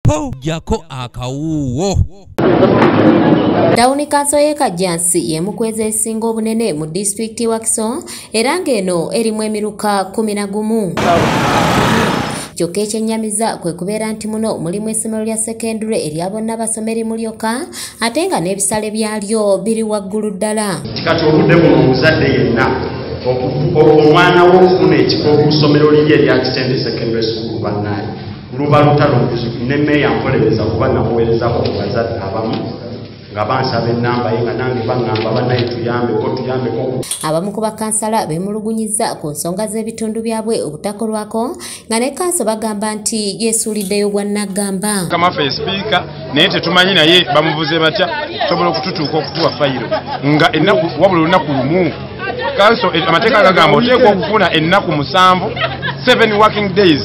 po jako akawuwo. Tawuni kanso ye Kajjansi yemukweza esinga obunene mu disitulikiti wa Kiso era ng'eno erimu emiruka 11. Kyokka ekyennyamiza kwe kubeera nti muno mulimu essomero lya sekendule erya bonna basomeri mu lyokka ate nga n'ebisale byalyo biri waggulu ddala. Kati obudde buno omuzadde yenna omwana wo okufuna ekifo ku ssomero liri erya Kitende Secondary School bannaye luba lutalo ne mmeeya mpolereza kuba namuweerezako ku bazadde abamu nga bansaba ennamba ye nga nange baŋŋamba bannaye tuyambeko. Abamu ku bakansala beemulugunyizza ku nsonga z'ebitundu byabwe obutakolwako nga ne kanso bagamba nti yeesuuliddeyo gwa naggamba. Kamafe speaker naye tetumanyi naye bamubuze batya sobola okututuuka okutuwa fayiro nga ennaku wabula olunaku lumu. Kanso amateeka agagamba oteekwa okufuna ennaku 7 working days.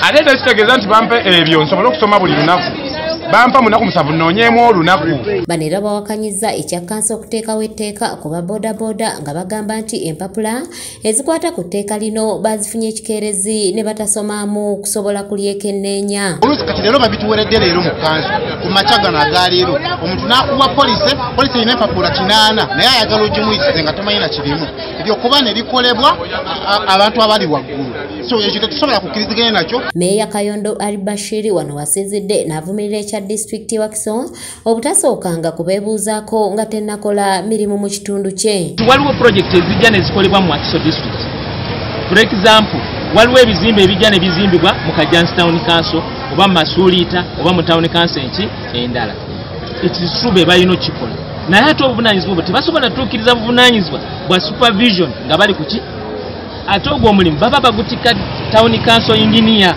Ate tekitegeeza nti bampe ebyo nsobola okusoma buli lunaku. Bampa munaku 7 noonyeemu olunaku. Bano era bawakanyizza ekya kanso okuteekawo etteeka ku baboodabooda nga bagamba nti empapula ezikwata ku tteeka lino bazifunye ekikeerezi ne batasomaamu kusobola kulyekenneenya. Oluusi kati leero babituweredde leero mu kanso ku makya gano aga leero omuntu n'akuwa polisi erina empapula 8 naye ayagala ogimuyisize nga tomanyi na kirimu. Ebyo kuba ne bikolebwa abantu abali waggulu. So ekyo tetusobola kukkiriziganya nakyo. Meeya Kayondo Alibashiri wano wasinzidde n'avumirira ekya disitulikiti wa Kiso obutasookanga kubeebuuzaako nga tennakola mirimu mu kitundu kye. Waliwo projekiti ezijja ne zikolebwa mu Kiso district. For example, waliwo ebizimbe ebijja ne bizimbibwa mu Kajjansi Town Council oba mu Masuuliita oba mu Town Council endala. It is true be balina okikola. Naye ate obuvunaanyizibwa bwe tebasobola tuukiriza buvunaanyizibwa bwa supervision nga bali ku ki? Ate ogwo omulimu baba bagutika Town Council engineer.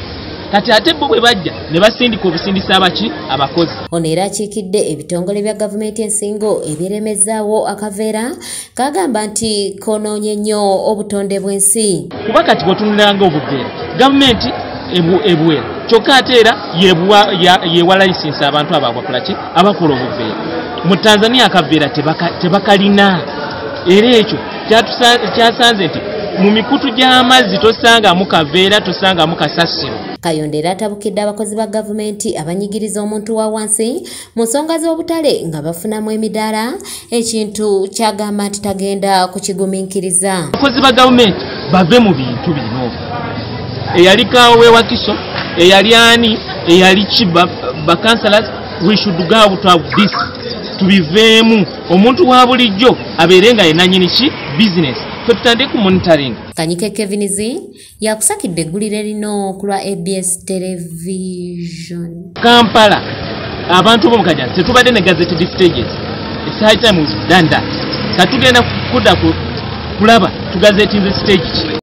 Kati ate bo bwe bajja ne basindika obusindisa abaki abakozi. Ono era akiikidde ebitongole bya gavumenti ensingo ebiremezaawo akaveera kagamba nti konoonye nnyo obutonde bw'ensi. Kuba kati bw'otunuliranga obuveera gavumenti ebuwera kyokka ate era yeewa layisinsi abantu abo abakola obuveera. Mu Tanzania akaveera tebakalina era ekyo kyasanze nti mu mikutu gy'amazzi tosangamu kaveera tosangamu kasasiro. Kayondo era atabukidde abakozi ba gavumenti abanyigiriza omuntu wa wansi mu nsonga z'obutale nga bafunamu emidaala ekintu kyagamba nti tagenda kukigumiikiriza. Abakozi ba gavumenti bave mu bintu bino. Eyali Kaawe wa Kiso, eyali ani, eyali Kiba, bakansalas, we should go out of this. Tubiveemu omuntu wa bulijjo abeere nga yenanyini ki business. Tutande ku monitoring. Kanyike Kevinizi yakusakidde eggulire lino ku lwa ABS television. Kampala abantu bo mu Kajjansi tetubadde ne gazetted stages. It's high time we've done that. Katugenda kudda kulaba tugazetinze stage ki.